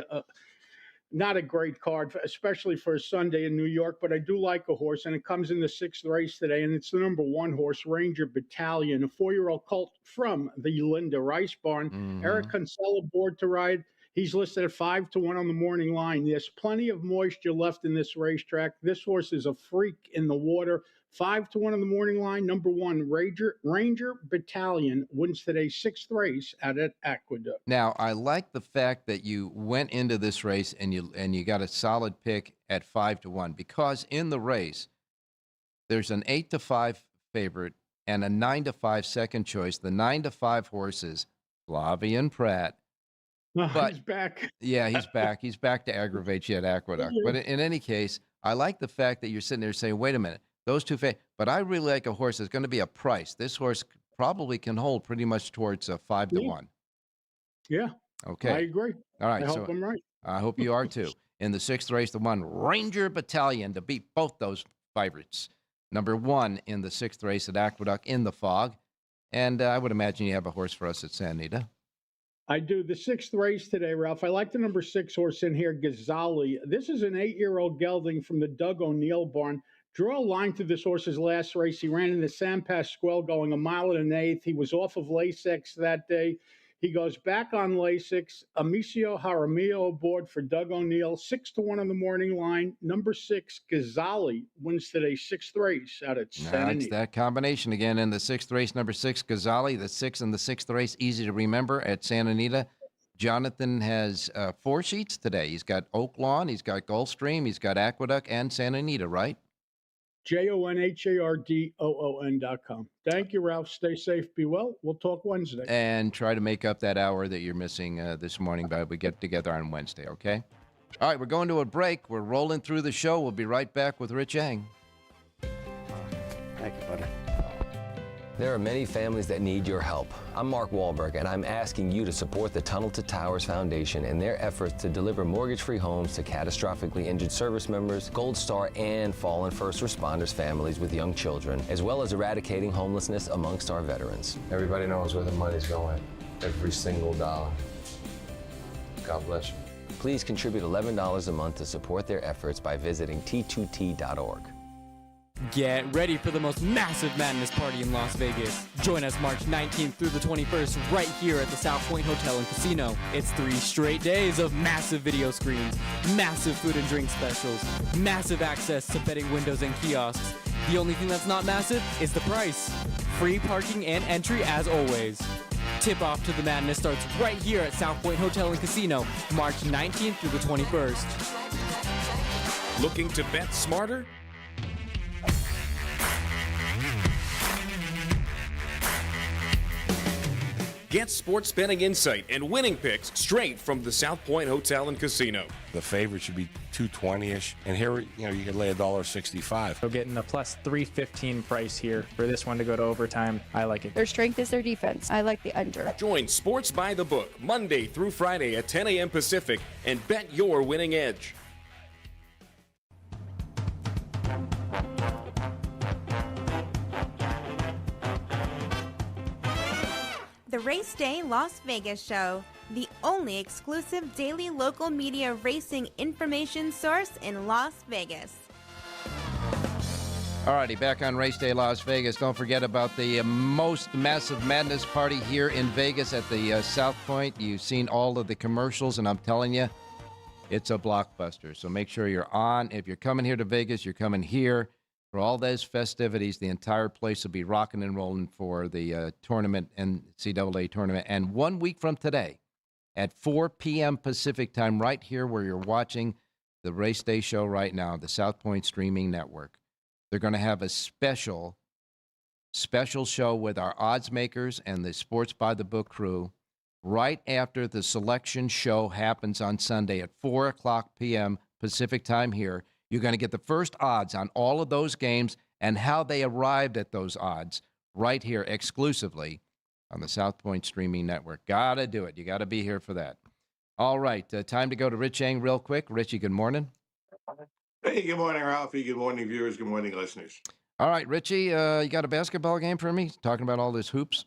not a great card, especially for a Sunday in New York, but I do like a horse, and it comes in the 6th race today, and it's the number 1 horse, Ranger Battalion, a 4-year-old colt from the Linda Rice barn. Mm-hmm. Eric Kinsella aboard to ride. He's listed at 5-1 on the morning line. There's plenty of moisture left in this racetrack. This horse is a freak in the water. 5-1 on the morning line. Number 1, Ranger Battalion wins today's 6th race out at Aqueduct. Now, I like the fact that you went into this race and you got a solid pick at 5-1 because in the race there's an 8-5 favorite and a 9-5 second choice. The 9-5 horses, Flavian Pratt. But he's back. Yeah, he's back. He's back to aggravate you at Aqueduct. But in any case, I like the fact that you're sitting there saying, wait a minute, those two but I really like a horse that's going to be a price. This horse probably can hold pretty much towards 5-1. Yeah. Okay. I agree. All right. I hope I'm right. I hope you are too. In the 6th race, the 1 Ranger Battalion to beat both those favorites. Number 1 in the 6th race at Aqueduct in the fog. And I would imagine you have a horse for us at Santa Anita. I do. The 6th race today, Ralph. I like the number 6 horse in here, Ghazali. This is an 8-year-old gelding from the Doug O'Neill barn. Draw a line through this horse's last race. He ran in the Sampass Squell going 1 1/8. He was off of Lasix that day. He goes back on Lasix. Amicio Jaramillo aboard for Doug O'Neill. 6-1 on the morning line. Number 6, Ghazali, wins today's 6th race out at Santa Anita. It's that combination again in the 6th race. Number 6, Ghazali, the 6th and the 6th race, easy to remember at Santa Anita. Jonathan has 4 sheets today. He's got Oak Lawn, he's got Gulfstream, he's got Aqueduct, and Santa Anita, right? JONHARDOON.com. Thank you, Ralph. Stay safe. Be well. We'll talk Wednesday. And try to make up that hour that you're missing this morning, but we get together on Wednesday, okay? All right, we're going to a break. We're rolling through the show. We'll be right back with Rich Yang. Thank you, buddy. There are many families that need your help. I'm Mark Wahlberg, and I'm asking you to support the Tunnel to Towers Foundation in their efforts to deliver mortgage-free homes to catastrophically injured service members, Gold Star, and fallen first responders families with young children, as well as eradicating homelessness amongst our veterans. Everybody knows where the money's going. Every single dollar. God bless you. Please contribute $11 a month to support their efforts by visiting T2T.org. Get ready for the most massive madness party in Las Vegas. Join us March 19th through the 21st right here at the South Point Hotel and Casino. It's 3 straight days of massive video screens, massive food and drink specials, massive access to betting windows and kiosks. The only thing that's not massive is the price. Free parking and entry as always. Tip-off to the madness starts right here at South Point Hotel and Casino, March 19th through the 21st. Looking to bet smarter? Get sports betting insight and winning picks straight from the South Point Hotel and Casino. The favorite should be 220-ish, and here, you can lay $1.65. So getting a plus 315 price here for this one to go to overtime. I like it. Their strength is their defense. I like the under. Join Sports by the Book Monday through Friday at 10 a.m. Pacific and bet your winning edge. The Race Day Las Vegas Show, the only exclusive daily local media racing information source in Las Vegas. All righty, back on Race Day Las Vegas. Don't forget about the most massive madness party here in Vegas at the South Point. You've seen all of the commercials, and I'm telling you, it's a blockbuster. So make sure you're on. If you're coming here to Vegas, you're coming here. For all those festivities, the entire place will be rocking and rolling for the tournament, NCAA tournament. And 1 week from today, at 4 p.m. Pacific time, right here where you're watching the Race Day show right now, the South Point Streaming Network, they're going to have a special show with our odds makers and the Sports by the Book crew right after the selection show happens on Sunday at 4 o'clock p.m. Pacific time here. You're going to get the first odds on all of those games and how they arrived at those odds right here exclusively on the South Point Streaming Network. Got to do it. You got to be here for that. All right, time to go to Rich Yang real quick. Richie, good morning. Hey, good morning, Ralphie. Good morning, viewers. Good morning, listeners. All right, Richie, you got a basketball game for me? Talking about all this hoops?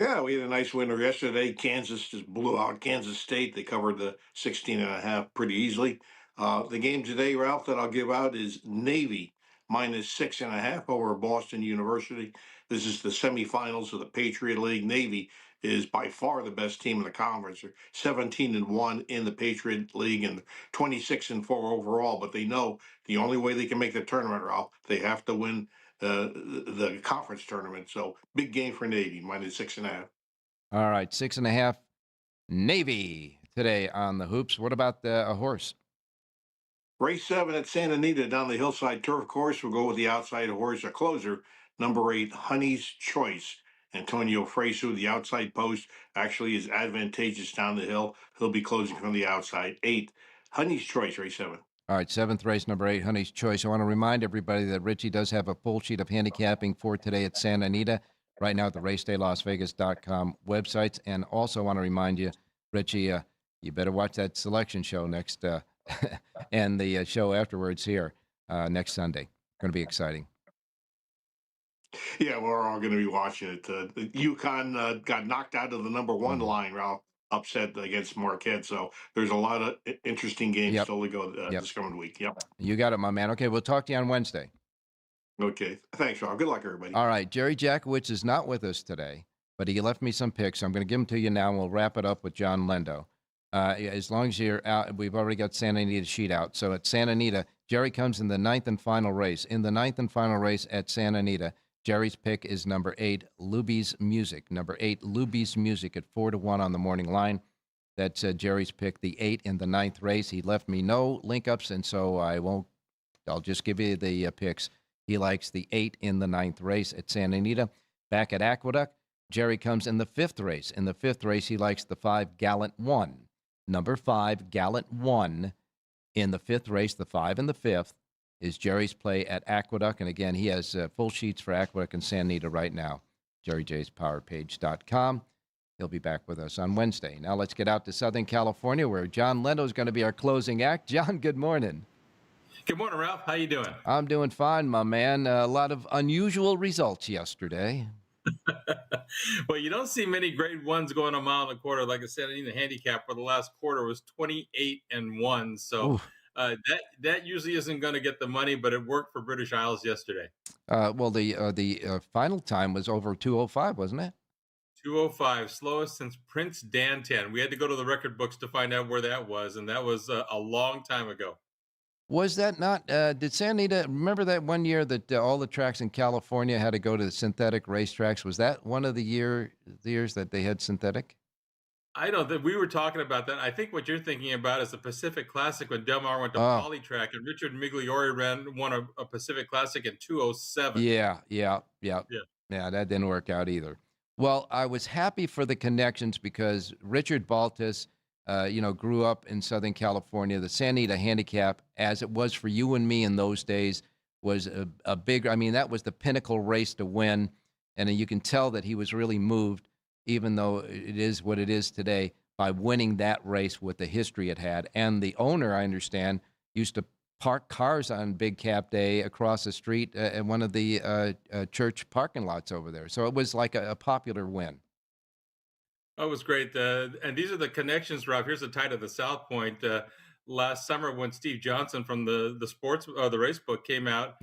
Yeah, we had a nice winner yesterday. Kansas just blew out Kansas State. They covered the 16.5 pretty easily. The game today, Ralph, that I'll give out is Navy minus 6.5 over Boston University. This is the semifinals of the Patriot League. Navy is by far the best team in the conference. They're 17-1 in the Patriot League and 26-4 overall. But they know the only way they can make the tournament, Ralph, they have to win the conference tournament. So big game for Navy minus 6.5. All right, 6.5 Navy today on the hoops. What about a horse? Race 7 at Santa Anita down the hillside turf course. We'll go with the outside horse, a closer, number 8, Honey's Choice. Antonio Fresu, the outside post, actually is advantageous down the hill. He'll be closing from the outside. 8, Honey's Choice, race 7. All right, 7th race, number 8, Honey's Choice. I want to remind everybody that Richie does have a full sheet of handicapping for today at Santa Anita, right now at the racedaylasvegas.com websites. And also want to remind you, Richie, you better watch that selection show next and the show afterwards here next Sunday. Going to be exciting. Yeah, we're all going to be watching it. UConn got knocked out of the number 1 line, Ralph, upset against Marquette. So there's a lot of interesting games still to go this coming week. Yep. You got it, my man. Okay, we'll talk to you on Wednesday. Okay. Thanks, Ralph. Good luck, everybody. All right. Jerry Jackowitz is not with us today, but he left me some picks. So I'm going to give them to you now, and we'll wrap it up with John Lendo. As long as you're out, we've already got Santa Anita sheet out. So at Santa Anita, Jerry comes in the 9th and final race. In the 9th and final race at Santa Anita, Jerry's pick is number 8, Luby's Music. Number 8, Luby's Music at 4-1 on the morning line. That's Jerry's pick, the 8 in the 9th race. He left me no link ups, and so I won't I'll just give you the picks. He likes the 8 in the 9th race at Santa Anita. Back at Aqueduct, Jerry comes in the 5th race. In the 5th race, he likes the 5 Gallant 1. Number 5, Gallant 1 in the 5th race, the 5 and the 5th, is Jerry's play at Aqueduct. And again, he has full sheets for Aqueduct and Santa Anita right now. JerryJ'sPowerPage.com. He'll be back with us on Wednesday. Now let's get out to Southern California, where John Leno is going to be our closing act. John, good morning. Good morning, Ralph. How you doing? I'm doing fine, my man. A lot of unusual results yesterday. Well, you don't see many grade ones going a mile and a quarter. Like I said, the handicap for the last quarter was 28-1. So that usually isn't going to get the money, but it worked for British Isles yesterday. Well, the final time was over 2:05, wasn't it? 2:05, slowest since Prince Dantan. We had to go to the record books to find out where that was, and that was a long time ago. Was that not, did Santa Anita, remember that one year that all the tracks in California had to go to the synthetic racetracks? Was that one of the years that they had synthetic? I know that we were talking about that. I think what you're thinking about is the Pacific Classic when Del Mar went to Polytrack and Richard Migliori won a Pacific Classic in 2:07. Yeah, that didn't work out either. Well, I was happy for the connections because Richard Baltus, grew up in Southern California. The Santa Anita Handicap, as it was for you and me in those days, was a big, that was the pinnacle race to win. And you can tell that he was really moved, even though it is what it is today, by winning that race with the history it had. And the owner, I understand, used to park cars on Big Cap Day across the street at one of the church parking lots over there. So it was like a popular win. Oh, it was great. And these are the connections, Rob. Here's the tie to the South Point. Last summer when Steve Johnson from the race book came out,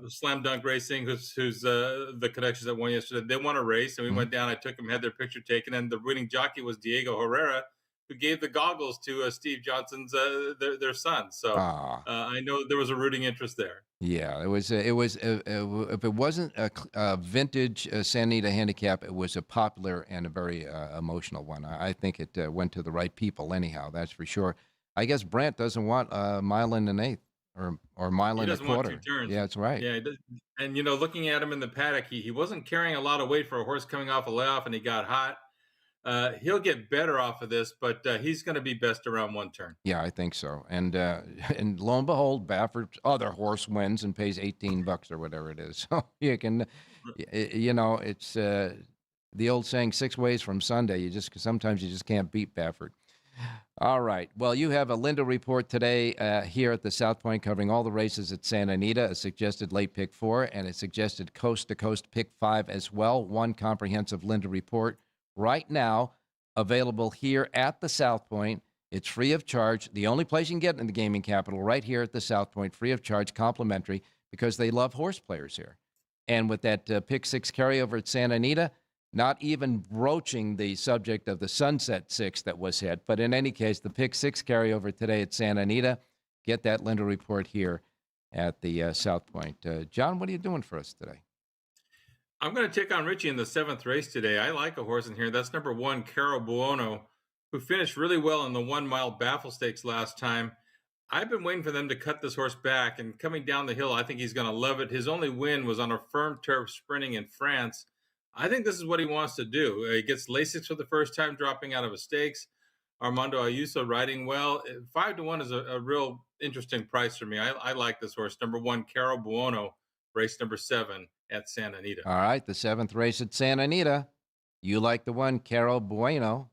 Slam Dunk Racing, who's the connections that won yesterday, they won a race, and we went down. I took them, had their picture taken, and the winning jockey was Diego Herrera, who gave the goggles to Steve Johnson's their son. So I know there was a rooting interest there. Yeah, it was. If it wasn't a vintage Santa Anita Handicap, it was a popular and a very emotional one. I think it went to the right people. Anyhow, that's for sure. I guess Brandt doesn't want a mile and an eighth or mile and a quarter. He doesn't want 2 turns. Yeah, that's right. Yeah, and looking at him in the paddock, he wasn't carrying a lot of weight for a horse coming off a layoff, and he got hot. He'll get better off of this, but he's going to be best around 1 turn. Yeah, I think so. And lo and behold, Bafford's other horse wins and pays $18 or whatever it is. So you can, it's the old saying, 6 ways from Sunday. Sometimes you just can't beat Bafford. All right. Well, you have a Linda report today here at the South Point covering all the races at Santa Anita, a suggested late pick 4 and a suggested coast-to-coast pick 5 as well. One comprehensive Linda report right now available here at the South Point. It's free of charge. The only place you can get in the gaming capital right here at the South Point, free of charge, complimentary, because they love horse players here. And with that pick 6 carryover at Santa Anita, not even broaching the subject of the Sunset 6 that was hit. But in any case, the pick 6 carryover today at Santa Anita. Get that Linda report here at the South Point. John, what are you doing for us today? I'm going to take on Richie in the 7th race today. I like a horse in here. That's number 1, Caro Buono, who finished really well in the 1 mile Baffle Stakes last time. I've been waiting for them to cut this horse back, and coming down the hill, I think he's going to love it. His only win was on a firm turf sprinting in France. I think this is what he wants to do. He gets Lasix for the first time, dropping out of a stakes. Armando Ayuso riding well. 5-1 is a real interesting price for me. I like this horse. Number 1, Caro Buono, race number 7 at Santa Anita. All right, the 7th race at Santa Anita. You like the 1, Caro Buono.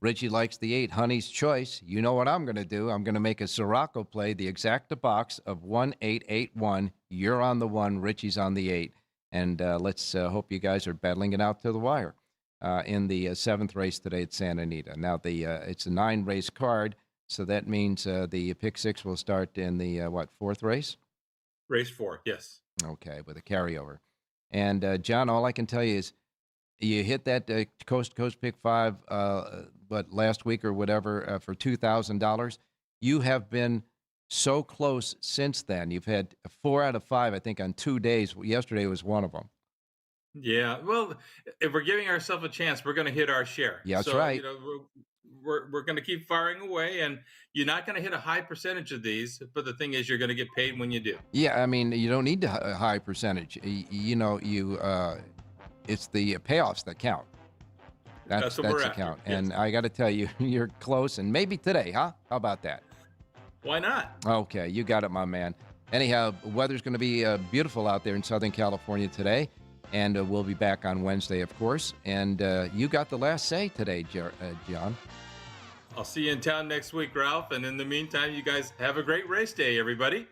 Richie likes the 8, Honey's Choice. You know what I'm going to do. I'm going to make a Siraco play, the exacta box of 1881. You're on the 1, Richie's on the 8. And let's hope you guys are battling it out to the wire in the 7th race today at Santa Anita. Now, it's a 9-race card, so that means the pick 6 will start in the, 4th race? Race 4, yes. Okay, with a carryover. And, John, all I can tell you is you hit that coast-to-coast pick 5, last week or whatever, for $2,000. You have been so close since then. You've had 4 out of 5, I think, on 2 days. Yesterday was one of them. Yeah, well, if we're giving ourselves a chance, we're going to hit our share. Yeah, that's right. we're going to keep firing away, and you're not going to hit a high percentage of these. But the thing is, you're going to get paid when you do. Yeah, I mean, you don't need a high percentage. It's the payoffs that count. That's what we're the after. count. Yes. And I got to tell you, you're close, and maybe today, huh? How about that? Why not? Okay, you got it, my man. Anyhow, weather's going to be beautiful out there in Southern California today, and we'll be back on Wednesday, of course. And you got the last say today, John. I'll see you in town next week, Ralph. And in the meantime, you guys have a great race day, everybody.